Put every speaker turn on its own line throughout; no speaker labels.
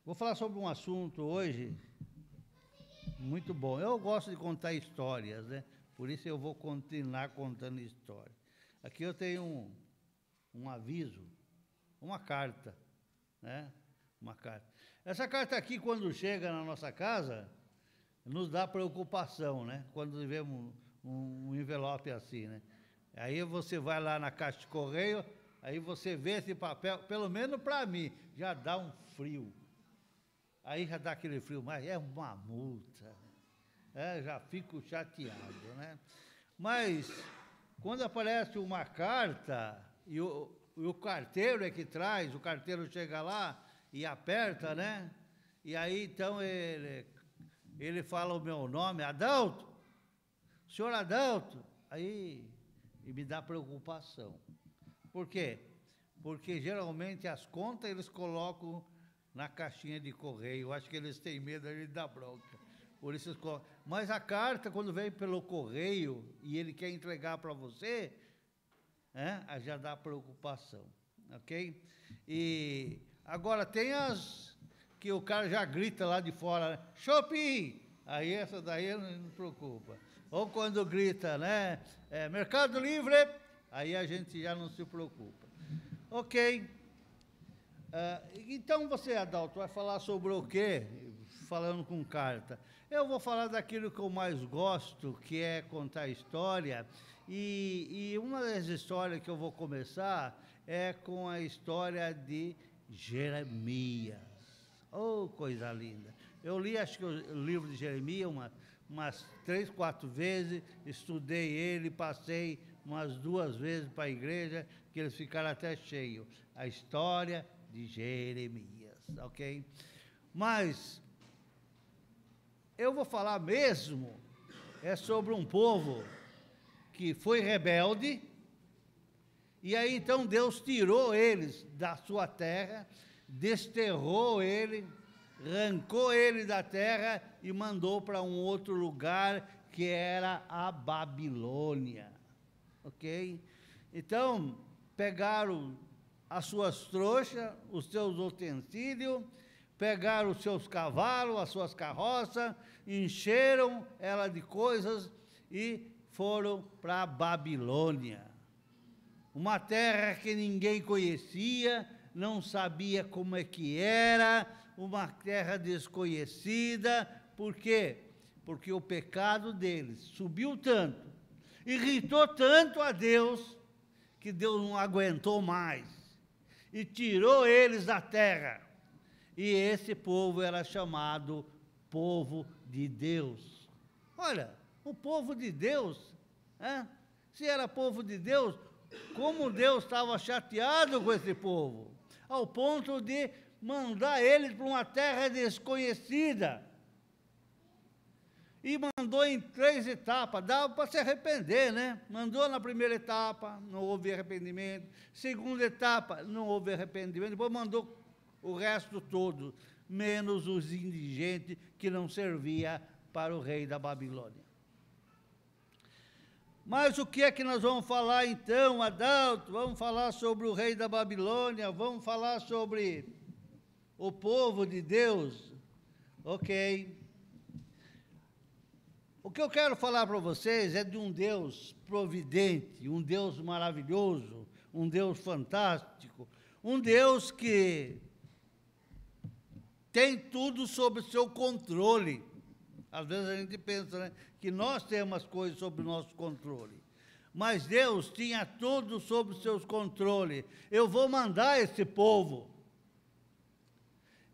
Vou falar sobre um assunto hoje muito bom. Eu gosto de contar histórias, né? Por isso eu vou continuar contando histórias. Aqui eu tenho um aviso, uma carta, né? Uma carta. Essa carta aqui, quando chega na nossa casa, nos dá preocupação, né? Quando vemos um envelope assim, né? Aí você vai lá na caixa de correio, aí você vê esse papel, pelo menos para mim, já dá um frio. Aí já dá aquele frio, mas é uma multa. Já fico chateado, né? Mas quando aparece uma carta e o carteiro é que traz, o carteiro chega lá e aperta, né? E aí então ele fala o meu nome, Adalto, senhor Adalto, aí e me dá preocupação. Por quê? Porque geralmente as contas eles colocam na caixinha de correio. Eu acho que eles têm medo de dar bronca. Por isso eles colocam. Mas a carta, quando vem pelo correio e ele quer entregar para você, já dá preocupação, ok? E agora tem as que o cara já grita lá de fora, né? Shopping! Aí essa daí não preocupa. Ou quando grita, né? Mercado Livre, aí a gente já não se preocupa. Ok. Então você, Adalto, vai falar sobre o quê? Falando com carta. Eu vou falar daquilo que eu mais gosto, que é contar história. E uma das histórias que eu vou começar é com a história de Jeremias. Oh, coisa linda. Eu li, acho que o livro de Jeremias umas 3, 4 vezes, estudei ele, passei umas 2 vezes para a igreja, que eles ficaram até cheios. A história de Jeremias, ok? Mas eu vou falar mesmo sobre um povo que foi rebelde, e aí então Deus tirou eles da sua terra, desterrou ele, arrancou ele da terra e mandou para um outro lugar que era a Babilônia, ok? Então, pegaram as suas trouxas, os seus utensílios, pegaram os seus cavalos, as suas carroças, encheram ela de coisas e foram para a Babilônia. Uma terra que ninguém conhecia, não sabia como é que era, uma terra desconhecida. Por quê? Porque o pecado deles subiu tanto, irritou tanto a Deus, que Deus não aguentou mais e tirou eles da terra. E esse povo era chamado povo de Deus. Olha, o povo de Deus, se era povo de Deus, como Deus estava chateado com esse povo, ao ponto de mandar eles para uma terra desconhecida. E mandou em 3 etapas, dava para se arrepender, né? Mandou na primeira etapa, não houve arrependimento. Segunda etapa, não houve arrependimento. Depois mandou o resto todo, menos os indigentes que não servia para o rei da Babilônia. Mas o que é que nós vamos falar então, Adalto? Vamos falar sobre o rei da Babilônia, vamos falar sobre o povo de Deus. Ok. O que eu quero falar para vocês é de um Deus providente, um Deus maravilhoso, um Deus fantástico, um Deus que tem tudo sob seu controle. Às vezes a gente pensa, né, que nós temos as coisas sob o nosso controle. Mas Deus tinha tudo sob seus controles. Eu vou mandar esse povo.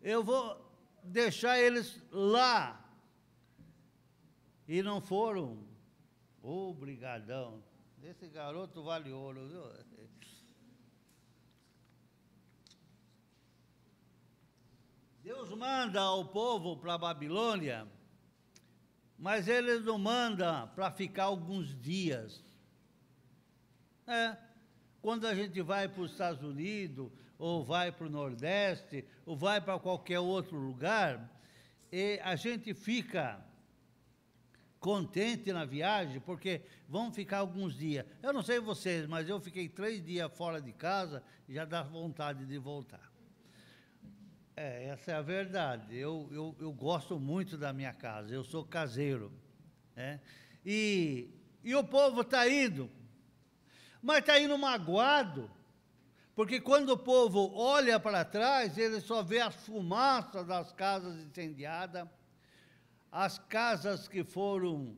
Eu vou deixar eles lá. E não foram. Obrigadão. Esse garoto vale ouro, viu? Deus manda ao povo para a Babilônia, mas eles não mandam para ficar alguns dias. Quando a gente vai para os Estados Unidos, ou vai para o Nordeste, ou vai para qualquer outro lugar, e a gente fica contente na viagem, porque vão ficar alguns dias. Eu não sei vocês, mas eu fiquei 3 dias fora de casa e já dá vontade de voltar. Essa é a verdade. Eu gosto muito da minha casa, eu sou caseiro, né? E o povo está indo, mas está indo magoado, porque quando o povo olha para trás, ele só vê as fumaças das casas incendiadas, as casas que foram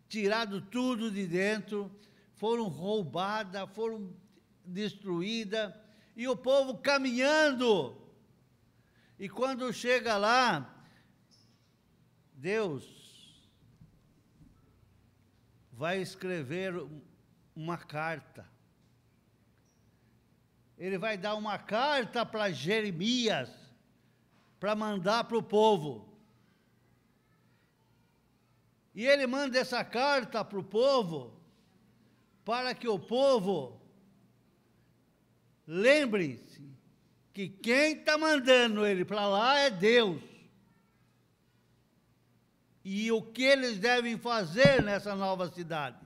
tirado tudo de dentro, foram roubadas, foram destruídas, e o povo caminhando. E quando chega lá, Deus vai escrever uma carta. Ele vai dar uma carta para Jeremias, para mandar para o povo. E ele manda essa carta para o povo, para que o povo lembre-se que quem está mandando ele para lá é Deus. E o que eles devem fazer nessa nova cidade.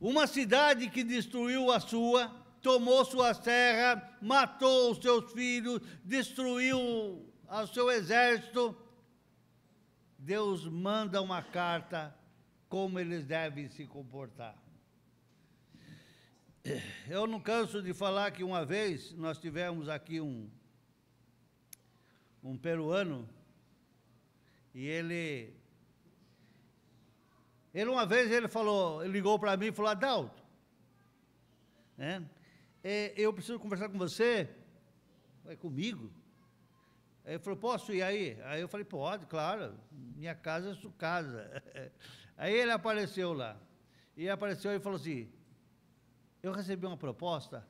Uma cidade que destruiu a sua, tomou suas terras, matou os seus filhos, destruiu o seu exército. Deus manda uma carta como eles devem se comportar. Eu não canso de falar que uma vez nós tivemos aqui um peruano, e ele uma vez ele ligou para mim e falou: Adalto, né, eu preciso conversar com você. Vai comigo? Aí ele falou: posso ir aí? Aí eu falei: pode, claro, minha casa é sua casa. Aí ele apareceu lá, e apareceu e falou assim: eu recebi uma proposta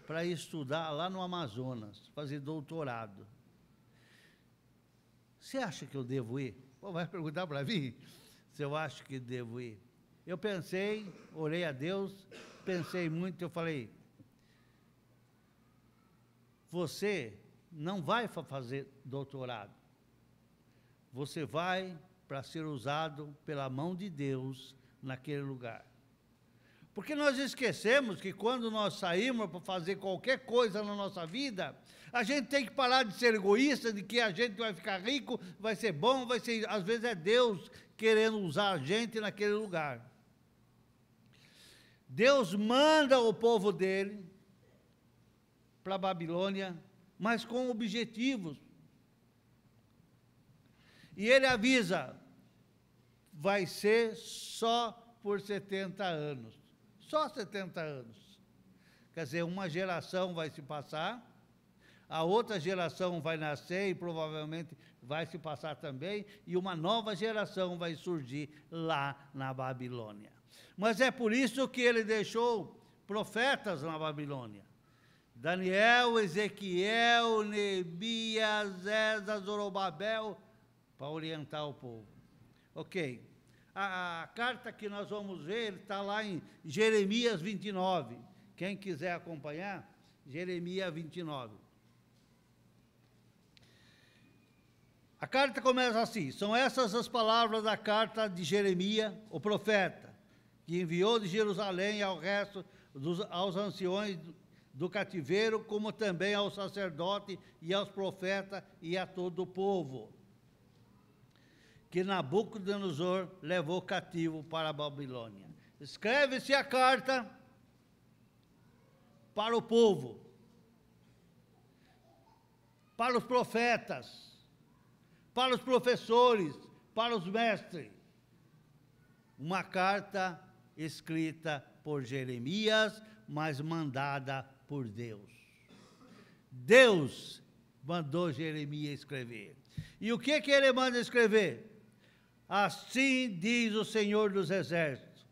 para ir estudar lá no Amazonas, fazer doutorado. Você acha que eu devo ir? Pô, vai perguntar para mim se eu acho que devo ir. Eu pensei, orei a Deus, pensei muito, eu falei: você não vai fazer doutorado, você vai para ser usado pela mão de Deus naquele lugar. Porque nós esquecemos que quando nós saímos para fazer qualquer coisa na nossa vida, a gente tem que parar de ser egoísta, de que a gente vai ficar rico, vai ser bom, vai ser... Às vezes é Deus querendo usar a gente naquele lugar. Deus manda o povo dele para a Babilônia, mas com objetivos. E ele avisa: vai ser só por 70 anos. Só 70 anos. Quer dizer, uma geração vai se passar, a outra geração vai nascer e provavelmente vai se passar também, e uma nova geração vai surgir lá na Babilônia. Mas é por isso que ele deixou profetas na Babilônia: Daniel, Ezequiel, Neemias, Esdras, Zorobabel, para orientar o povo. Ok. A carta que nós vamos ver está lá em Jeremias 29. Quem quiser acompanhar, Jeremias 29. A carta começa assim: são essas as palavras da carta de Jeremias, o profeta, que enviou de Jerusalém ao resto aos anciões do cativeiro, como também aos sacerdotes e aos profetas e a todo o povo, que Nabucodonosor levou cativo para a Babilônia. Escreve-se a carta para o povo, para os profetas, para os professores, para os mestres. Uma carta escrita por Jeremias, mas mandada por Deus. Deus mandou Jeremias escrever. E o que ele manda escrever? Assim diz o Senhor dos Exércitos,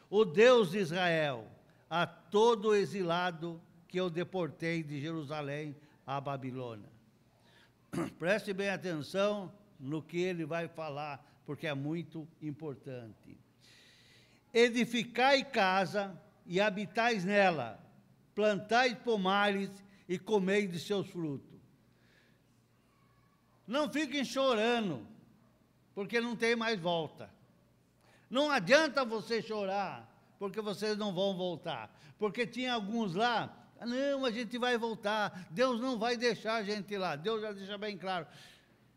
o Deus de Israel, a todo exilado que eu deportei de Jerusalém à Babilônia. Preste bem atenção no que ele vai falar, porque é muito importante. Edificai casa e habitais nela, plantai pomares e comei de seus frutos. Não fiquem chorando, porque não tem mais volta. Não adianta você chorar, porque vocês não vão voltar. Porque tinha alguns lá, Não, a gente vai voltar. Deus não vai deixar a gente ir lá. Deus já deixa bem claro.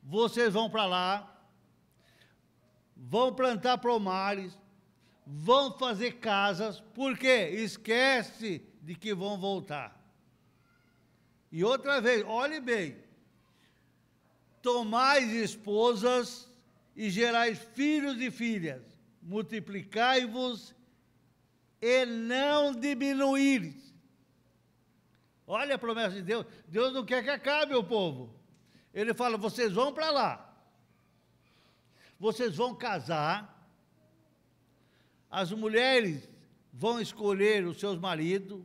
Vocês vão para lá, vão plantar pomares, vão fazer casas. Por quê? Esquece de que vão voltar. E outra vez, olhe bem. Tomais esposas e gerais filhos e filhas. Multiplicai-vos e não diminuíres. Olha a promessa de Deus. Deus não quer que acabe o povo. Ele fala, vocês vão para lá. Vocês vão casar. As mulheres vão escolher os seus maridos.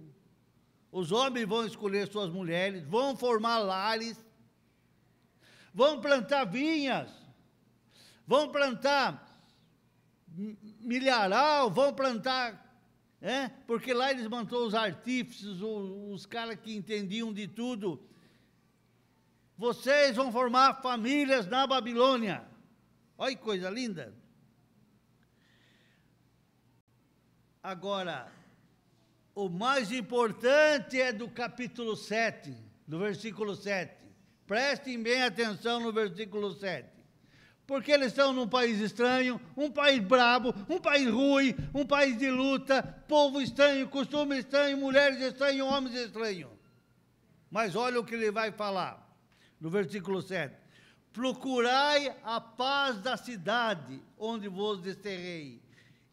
Os homens vão escolher suas mulheres. Vão formar lares. Vão plantar vinhas. Vão plantar milharal. Vão plantar... porque lá eles mandaram os artífices, os caras que entendiam de tudo. Vocês vão formar famílias na Babilônia. Olha que coisa linda. Agora, o mais importante é do capítulo 7, do versículo 7. Prestem bem atenção no versículo 7. Porque eles estão num país estranho, um país brabo, um país ruim, um país de luta, povo estranho, costume estranho, mulheres estranhas, homens estranhos. Mas olha o que ele vai falar, no versículo 7. Procurai a paz da cidade onde vos desterrei,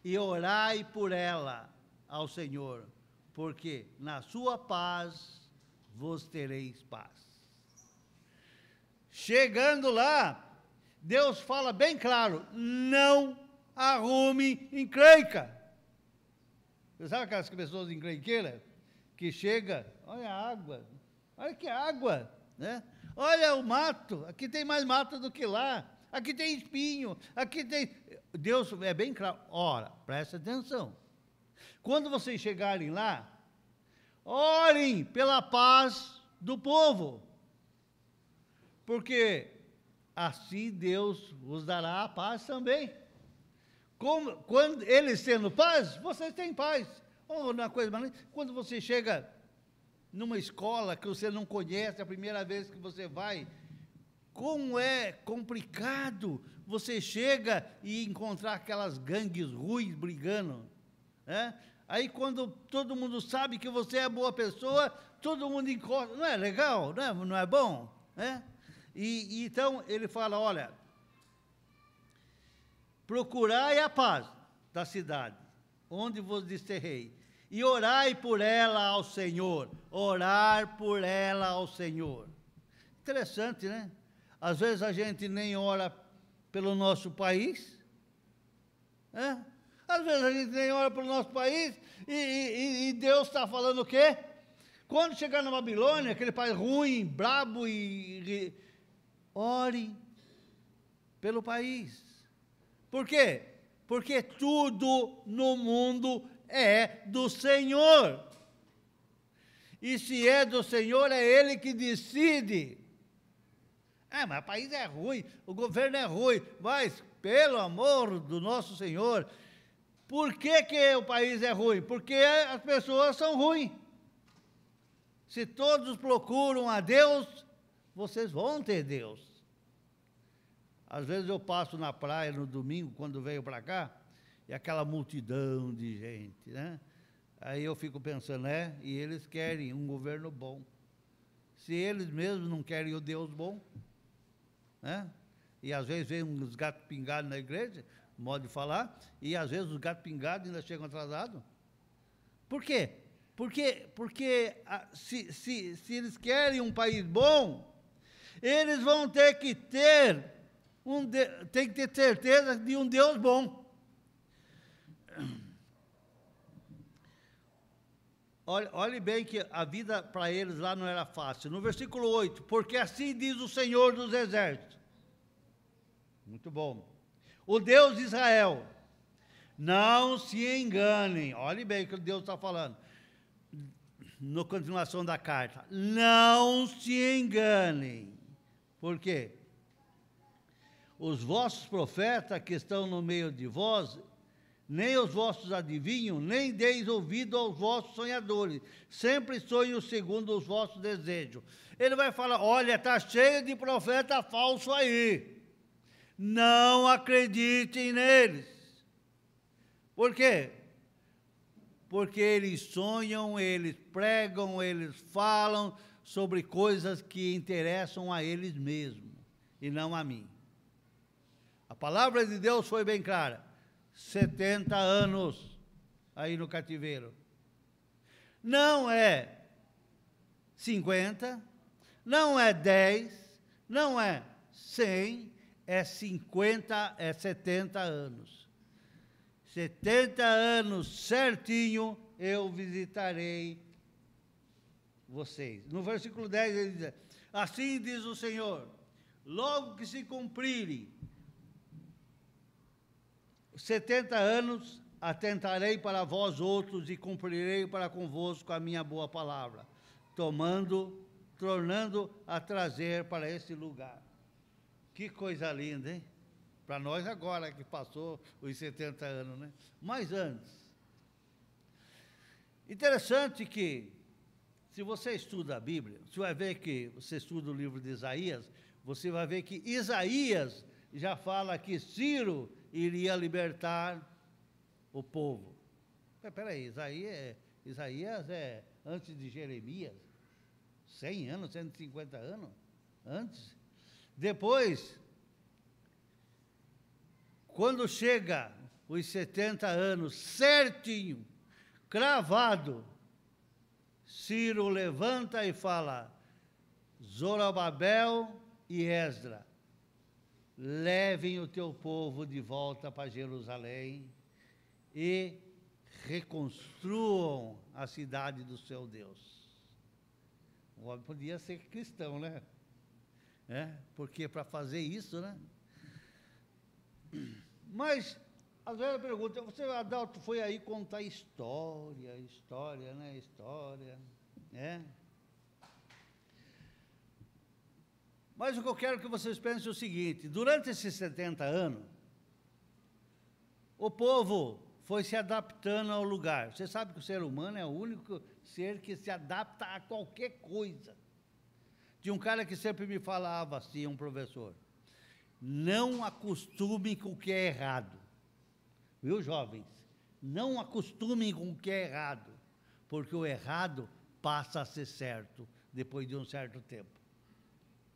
e orai por ela ao Senhor, porque na sua paz vos tereis paz. Chegando lá, Deus fala bem claro, não arrume encrenca. Você sabe aquelas pessoas encrenqueiras? Que chega, olha a água, olha que água, né? Olha o mato, aqui tem mais mato do que lá, aqui tem espinho, aqui tem... Deus é bem claro, ora, presta atenção. Quando vocês chegarem lá, orem pela paz do povo, porque... assim Deus vos dará a paz também. Quando eles tendo paz, vocês têm paz. Ou uma coisa mais, quando você chega numa escola que você não conhece, a primeira vez que você vai, como é complicado você chega e encontrar aquelas gangues ruins brigando, né? Aí quando todo mundo sabe que você é boa pessoa, todo mundo encosta, não é legal? Não é bom? Né? E então ele fala, olha, procurai a paz da cidade, onde vos desterrei, e orai por ela ao Senhor, orar por ela ao Senhor. Interessante, né? Às vezes a gente nem ora pelo nosso país, né? Às vezes a gente nem ora pelo nosso país, e Deus está falando o quê? Quando chegar na Babilônia, aquele país ruim, brabo ore pelo país. Por quê? Porque tudo no mundo é do Senhor. E se é do Senhor, é Ele que decide. Mas o país é ruim, o governo é ruim, mas, pelo amor do nosso Senhor, por que o país é ruim? Porque as pessoas são ruins. Se todos procuram a Deus, vocês vão ter Deus. Às vezes eu passo na praia no domingo, quando venho para cá, e aquela multidão de gente, né? Aí eu fico pensando, e eles querem um governo bom. Se eles mesmos não querem o Deus bom, né? E às vezes vem uns gatos pingados na igreja, modo de falar, e às vezes os gatos pingados ainda chegam atrasados. Por quê? Porque se eles querem um país bom, eles vão ter que ter certeza de um Deus bom. Olhe bem que a vida para eles lá não era fácil. No versículo 8, porque assim diz o Senhor dos Exércitos. Muito bom. O Deus de Israel, não se enganem. Olhe bem o que Deus está falando. Na continuação da carta, não se enganem. Por quê? Os vossos profetas que estão no meio de vós nem os vossos adivinhos, nem deis ouvido aos vossos sonhadores. Sempre sonho segundo os vossos desejos. Ele vai falar, olha, está cheio de profeta falso aí. Não acreditem neles. Por quê? Porque eles sonham, eles pregam, eles falam sobre coisas que interessam a eles mesmos e não a mim. A palavra de Deus foi bem clara. 70 anos aí no cativeiro. Não é 50, não é 10, não é 100, é 50, é 70 anos. 70 anos certinho eu visitarei vocês. No versículo 10 ele diz, assim diz o Senhor, logo que se cumprirem 70 anos, atentarei para vós outros e cumprirei para convosco a minha boa palavra, tornando a trazer para esse lugar. Que coisa linda, hein? Para nós agora que passou os 70 anos, né? Mas antes. Interessante que, se você estuda a Bíblia, você vai ver que, você estuda o livro de Isaías, você vai ver que Isaías já fala que Ciro iria libertar o povo. Espera aí, Isaías é antes de Jeremias, 100 anos, 150 anos antes. Depois, quando chega os 70 anos, certinho, cravado, Ciro levanta e fala, Zorobabel e Esdra, levem o teu povo de volta para Jerusalém e reconstruam a cidade do seu Deus. O homem podia ser cristão, né? Porque para fazer isso, né? Mas, às vezes eu pergunto, você, Adalto, foi aí contar história, né? História, né? Mas o que eu quero que vocês pensem é o seguinte, durante esses 70 anos, o povo foi se adaptando ao lugar. Você sabe que o ser humano é o único ser que se adapta a qualquer coisa. Tinha um cara que sempre me falava assim, um professor, não acostumem com o que é errado. Viu, jovens? Não acostumem com o que é errado, porque o errado passa a ser certo depois de um certo tempo.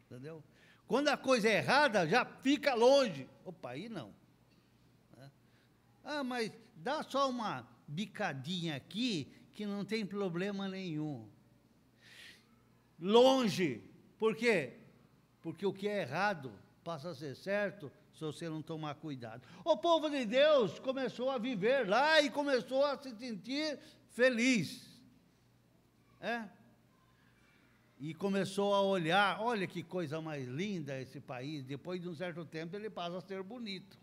Entendeu? Quando a coisa é errada, já fica longe. Opa, aí não. Ah, mas dá só uma bicadinha aqui que não tem problema nenhum. Longe. Por quê? Porque o que é errado passa a ser certo se você não tomar cuidado. O povo de Deus começou a viver lá e começou a se sentir feliz. E começou a olhar, olha que coisa mais linda esse país, depois de um certo tempo ele passa a ser bonito.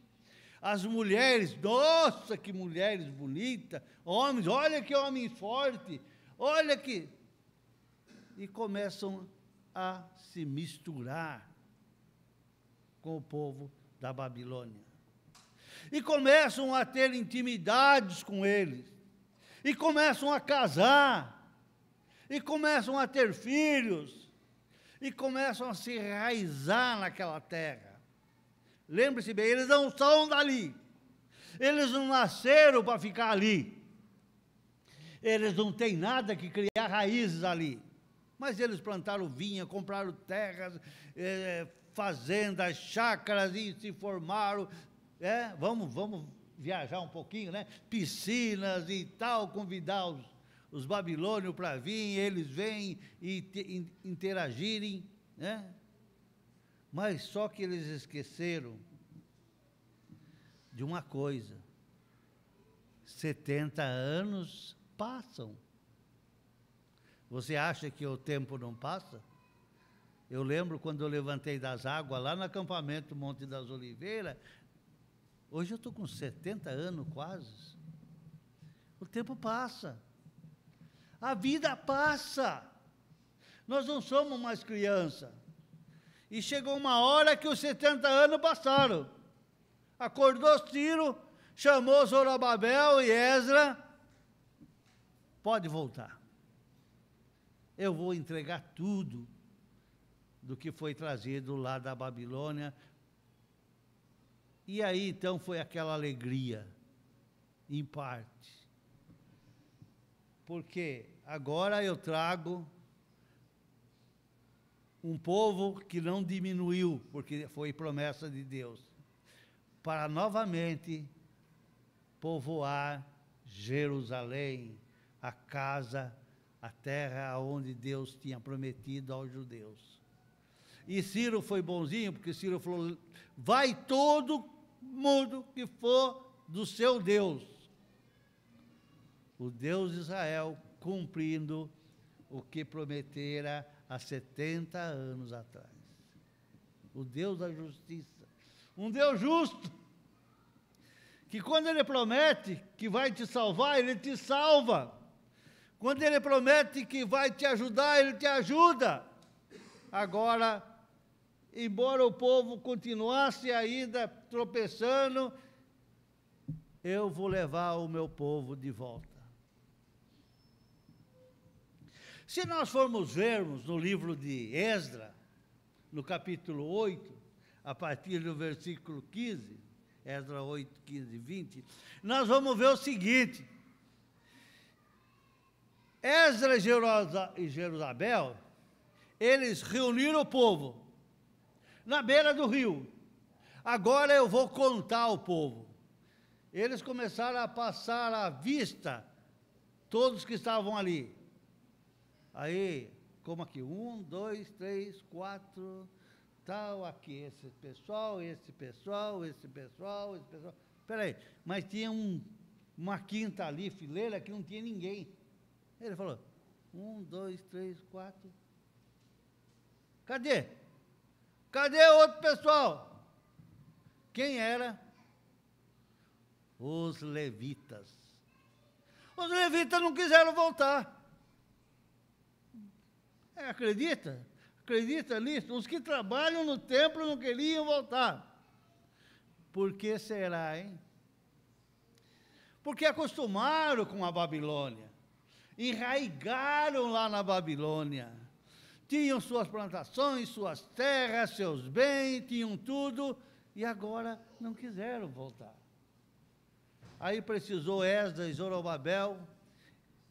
As mulheres, nossa, que mulheres bonitas, homens, olha que homem forte, olha que... E começam a se misturar com o povo da Babilônia. E começam a ter intimidades com eles, e começam a casar, e começam a ter filhos, e começam a se enraizar naquela terra. Lembre-se bem, eles não são dali, eles não nasceram para ficar ali, eles não têm nada que criar raízes ali, mas eles plantaram vinha, compraram terras, fazendas, chácaras, e se formaram, vamos viajar um pouquinho, né? Piscinas e tal, convidar os babilônios para vir, eles vêm e interagirem, né? Mas só que eles esqueceram de uma coisa, 70 anos passam. Você acha que o tempo não passa? Eu lembro quando eu levantei das águas lá no acampamento Monte das Oliveiras, hoje eu estou com 70 anos quase. O tempo passa. A vida passa. Nós não somos mais criança. E chegou uma hora que os 70 anos passaram. Acordou Ciro, chamou Zorobabel e Esdra, pode voltar. Eu vou entregar tudo do que foi trazido lá da Babilônia. E aí, então, foi aquela alegria, em parte. Porque agora eu trago um povo que não diminuiu, porque foi promessa de Deus, para novamente povoar Jerusalém, a casa, a terra onde Deus tinha prometido aos judeus. E Ciro foi bonzinho, porque Ciro falou, vai todo mundo que for do seu Deus, o Deus de Israel, cumprindo o que prometera há 70 anos atrás. O Deus da justiça, um Deus justo, que quando Ele promete que vai te salvar, Ele te salva. Quando Ele promete que vai te ajudar, Ele te ajuda. Agora, embora o povo continuasse ainda tropeçando, eu vou levar o meu povo de volta. Se nós formos vermos no livro de Esdra, no capítulo 8, a partir do versículo 15, Esdra 8, 15 e 20, nós vamos ver o seguinte: Esdra e Zorobabel, eles reuniram o povo na beira do rio. Agora eu vou contar o povo. Eles começaram a passar à vista todos que estavam ali. Aí, como aqui, 1, 2, 3, 4, tal, aqui, esse pessoal, esse pessoal, esse pessoal, esse pessoal. Espera aí, mas tinha uma quinta ali, fileira, que não tinha ninguém. Ele falou, 1, 2, 3, 4. Cadê? Cadê o outro pessoal? Quem era? Os levitas. Os levitas não quiseram voltar. Acredita? Acredita nisso? Os que trabalham no templo não queriam voltar. Por que será, hein? Porque acostumaram com a Babilônia. Enraigaram lá na Babilônia. Tinham suas plantações, suas terras, seus bens, tinham tudo, e agora não quiseram voltar. Aí precisou Esdras e Zorobabel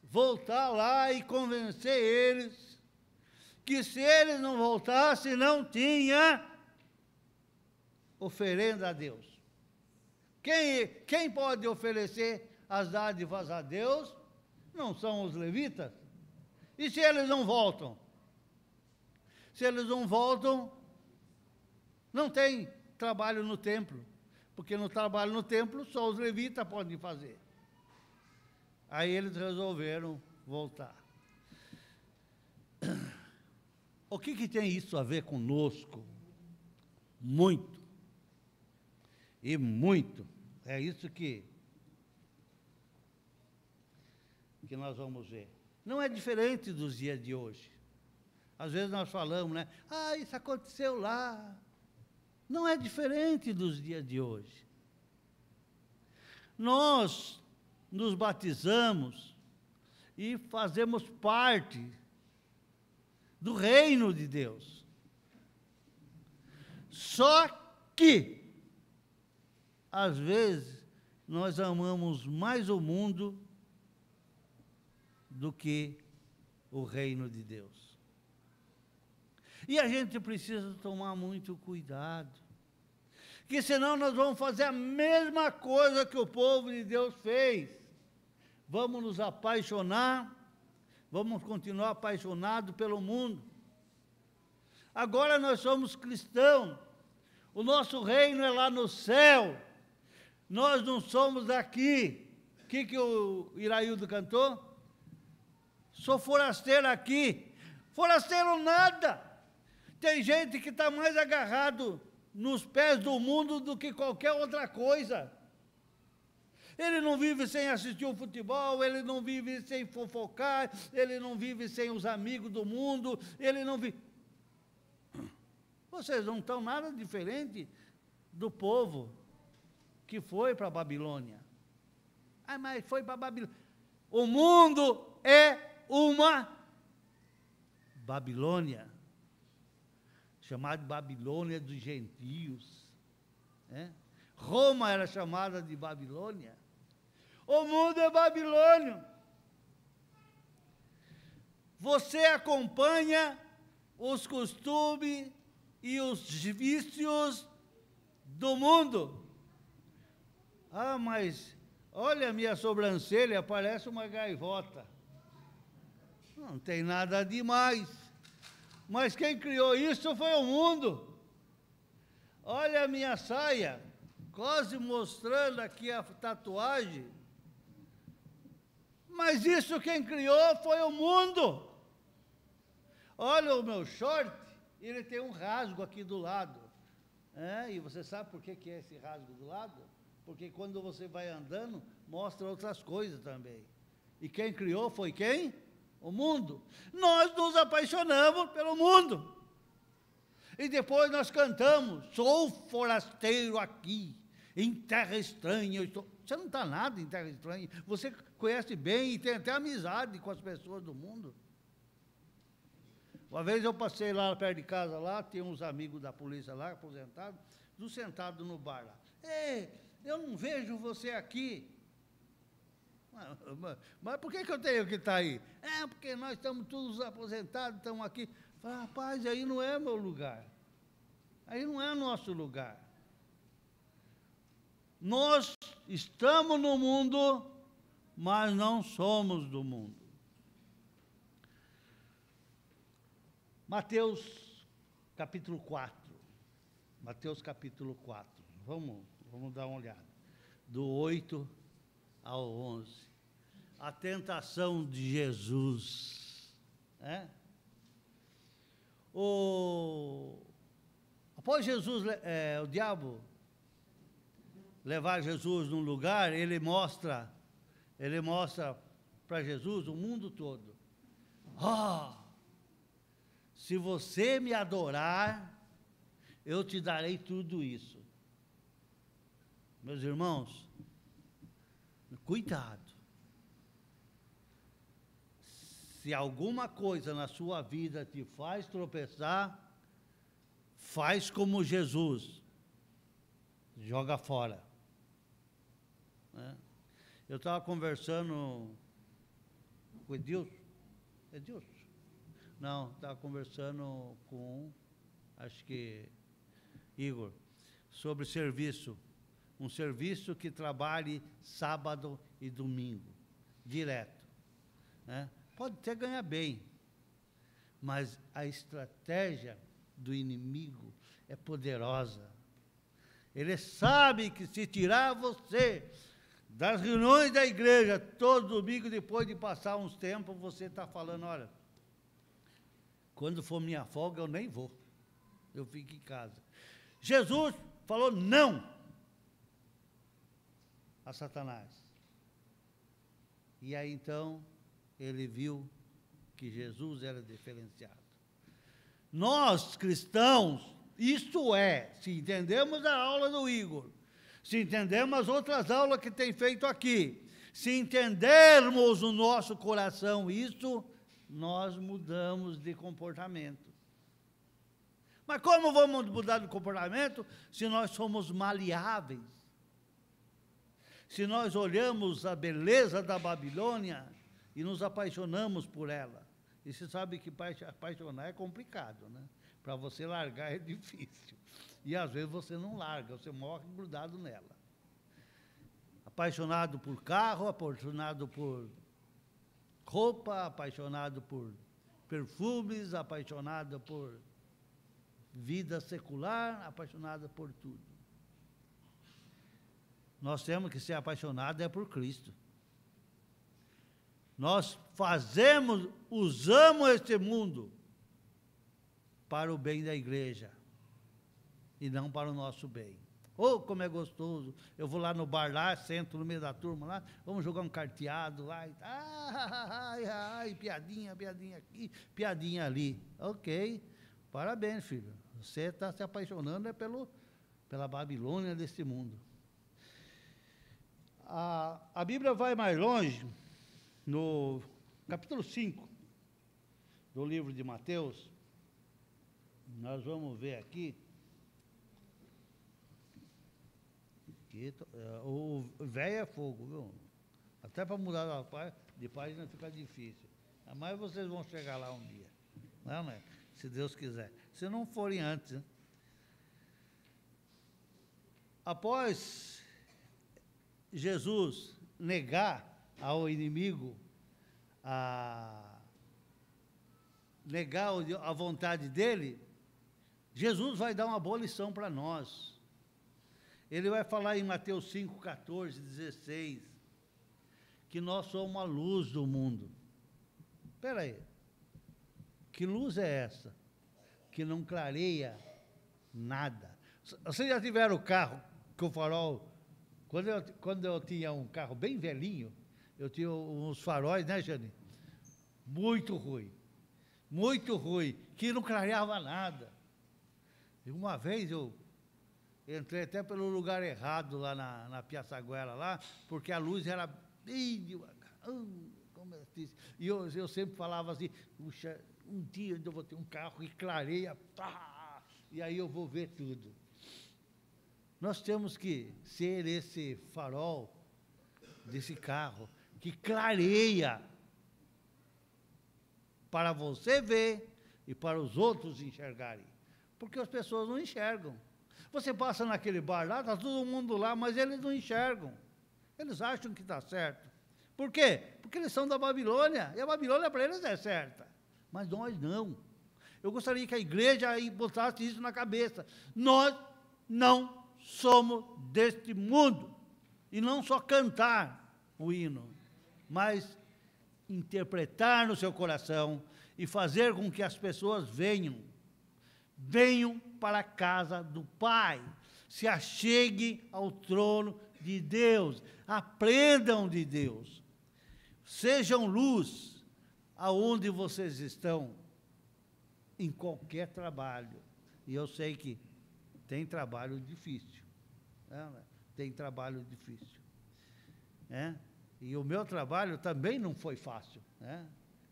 voltar lá e convencer eles que se eles não voltassem, não tinha oferenda a Deus. Quem pode oferecer as dádivas a Deus não são os levitas. E se eles não voltam? Se eles não voltam, não tem trabalho no templo, porque no trabalho no templo só os levitas podem fazer. Aí eles resolveram voltar. O que tem isso a ver conosco? Muito. E muito. É isso que nós vamos ver. Não é diferente dos dias de hoje. Às vezes nós falamos, né? Ah, isso aconteceu lá. Não é diferente dos dias de hoje. Nós nos batizamos e fazemos parte do reino de Deus. Só que, às vezes, nós amamos mais o mundo do que o reino de Deus. E a gente precisa tomar muito cuidado, que senão nós vamos fazer a mesma coisa que o povo de Deus fez. Vamos nos apaixonar, vamos continuar apaixonados pelo mundo. Agora nós somos cristãos, o nosso reino é lá no céu, nós não somos daqui. O que o Iraildo cantou? Sou forasteiro aqui. Forasteiro nada. Tem gente que está mais agarrado nos pés do mundo do que qualquer outra coisa. Ele não vive sem assistir o futebol, ele não vive sem fofocar, ele não vive sem os amigos do mundo, ele não vive... Vocês não estão nada diferente do povo que foi para a Babilônia. Ah, mas foi para a Babilônia. O mundo é uma Babilônia, chamada Babilônia dos gentios. Né? Roma era chamada de Babilônia. O mundo é Babilônia. Você acompanha os costumes e os vícios do mundo. Ah, mas olha a minha sobrancelha, parece uma gaivota. Não tem nada demais. Mas quem criou isso foi o mundo. Olha a minha saia, quase mostrando aqui a tatuagem. Mas isso quem criou foi o mundo. Olha o meu short, ele tem um rasgo aqui do lado. E você sabe por que é esse rasgo do lado? Porque quando você vai andando, mostra outras coisas também. E quem criou foi quem? O mundo. Nós nos apaixonamos pelo mundo. E depois nós cantamos, sou forasteiro aqui, em terra estranha. Você não está nada em terra estranha. Você conhece bem e tem até amizade com as pessoas do mundo. Uma vez eu passei lá perto de casa, lá, tinha uns amigos da polícia lá, aposentados, sentados no bar lá. Ei, eu não vejo você aqui. Mas por que eu tenho que estar aí? Porque nós estamos todos aposentados, estamos aqui. Falei, rapaz, aí não é meu lugar. Aí não é nosso lugar. Nós estamos no mundo, mas não somos do mundo. Mateus capítulo 4. Mateus capítulo 4. Vamos dar uma olhada. Do 8 ao 11. A tentação de Jesus. Após Jesus, o diabo levar Jesus num lugar, ele mostra para Jesus o mundo todo. Se você me adorar, eu te darei tudo isso. Meus irmãos, cuidado. Se alguma coisa na sua vida te faz tropeçar, faz como Jesus, joga fora. Eu estava conversando com Edilson. Edilson? Não, estava conversando com, acho que, Igor, sobre serviço. Um serviço que trabalhe sábado e domingo, direto. Pode até ganhar bem, mas a estratégia do inimigo é poderosa. Ele sabe que se tirar você das reuniões da igreja todo domingo, depois de passar uns tempos, você está falando, olha, quando for minha folga eu nem vou, eu fico em casa. Jesus falou não a Satanás. E aí então ele viu que Jesus era diferenciado. Nós, cristãos, isto é, se entendemos a aula do Igor, se entendemos as outras aulas que tem feito aqui, se entendermos o nosso coração isso, nós mudamos de comportamento. Mas como vamos mudar de comportamento se nós somos maleáveis? Se nós olhamos a beleza da Babilônia e nos apaixonamos por ela. E você sabe que apaixonar é complicado, né? Para você largar é difícil. E às vezes você não larga, você morre grudado nela. Apaixonado por carro, apaixonado por roupa, apaixonado por perfumes, apaixonado por vida secular, apaixonado por tudo. Nós temos que ser apaixonados por Cristo. Nós usamos este mundo para o bem da igreja e não para o nosso bem. Como é gostoso, eu vou lá no bar lá, sento no meio da turma lá, vamos jogar um carteado lá, piadinha aqui, piadinha ali. Ok, parabéns, filho, você está se apaixonando pela Babilônia desse mundo. A Bíblia vai mais longe, no capítulo 5 do livro de Mateus, nós vamos ver aqui, que o velho é fogo, viu? Até para mudar de página fica difícil. Mas vocês vão chegar lá um dia, não é? Se Deus quiser. Se não forem antes, né? Após Jesus negar ao inimigo negar a vontade dele, Jesus vai dar uma boa lição para nós. Ele vai falar em Mateus 5, 14, 16, que nós somos a luz do mundo. Espera aí, que luz é essa? Que não clareia nada. Vocês já tiveram o carro com o farol? Quando eu tinha um carro bem velhinho, eu tinha uns faróis, né, Jane? Muito ruim, que não clareava nada. E uma vez eu entrei até pelo lugar errado lá na Piaçaguela, lá, porque a luz era bem devagar. Como eu disse. E eu sempre falava assim, puxa, um dia eu vou ter um carro que clareia, pá, e aí eu vou ver tudo. Nós temos que ser esse farol desse carro que clareia para você ver e para os outros enxergarem. Porque as pessoas não enxergam. Você passa naquele bar lá, está todo mundo lá, mas eles não enxergam. Eles acham que está certo. Por quê? Porque eles são da Babilônia, e a Babilônia para eles é certa. Mas nós não. Eu gostaria que a igreja botasse isso na cabeça. Nós não somos deste mundo. E não só cantar o hino, mas interpretar no seu coração e fazer com que as pessoas venham para a casa do Pai, se acheguem ao trono de Deus, aprendam de Deus, sejam luz aonde vocês estão, em qualquer trabalho. E eu sei que tem trabalho difícil, né? Tem trabalho difícil, né? E o meu trabalho também não foi fácil, né?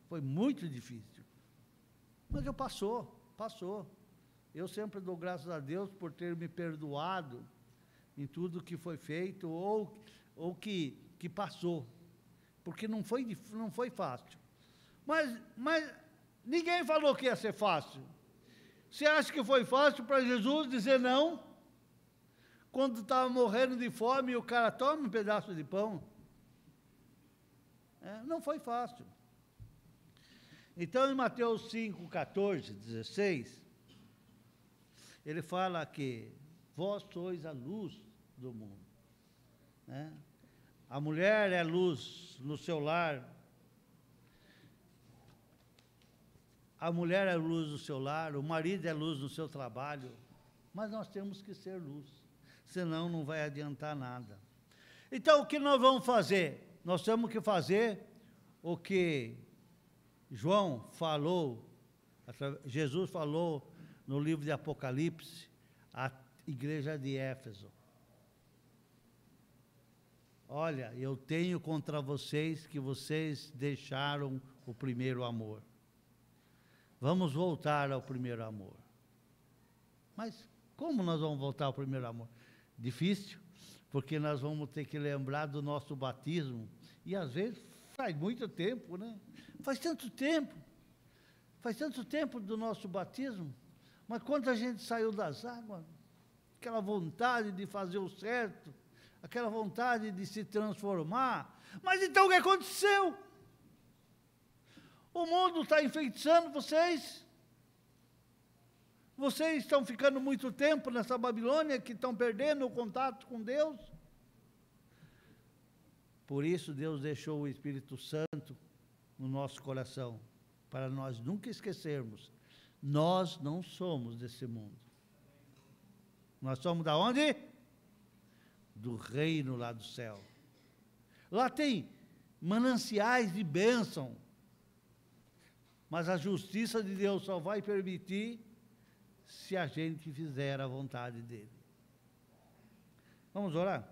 Foi muito difícil. Mas passou. Eu sempre dou graças a Deus por ter me perdoado em tudo que foi feito ou que passou. Porque não foi fácil. Mas ninguém falou que ia ser fácil. Você acha que foi fácil para Jesus dizer não? Quando estava morrendo de fome e o cara toma um pedaço de pão? Não foi fácil. Então, em Mateus 5, 14, 16, ele fala que vós sois a luz do mundo, né? A mulher é luz no seu lar, a mulher é luz no seu lar, o marido é luz no seu trabalho, mas nós temos que ser luz, senão não vai adiantar nada. Então, o que nós vamos fazer? Nós temos que fazer o que João falou, Jesus falou no livro de Apocalipse, à igreja de Éfeso. Olha, eu tenho contra vocês que vocês deixaram o primeiro amor. Vamos voltar ao primeiro amor. Mas como nós vamos voltar ao primeiro amor? Difícil, porque nós vamos ter que lembrar do nosso batismo. E às vezes faz muito tempo, né? Faz tanto tempo do nosso batismo. Mas quando a gente saiu das águas, aquela vontade de fazer o certo, aquela vontade de se transformar. Mas então o que aconteceu? O mundo está enfeitiçando vocês. Vocês estão ficando muito tempo nessa Babilônia, que estão perdendo o contato com Deus. Por isso Deus deixou o Espírito Santo no nosso coração, para nós nunca esquecermos. Nós não somos desse mundo. Nós somos da onde? Do reino lá do céu. Lá tem mananciais de bênção. Mas a justiça de Deus só vai permitir se a gente fizer a vontade dele. Vamos orar?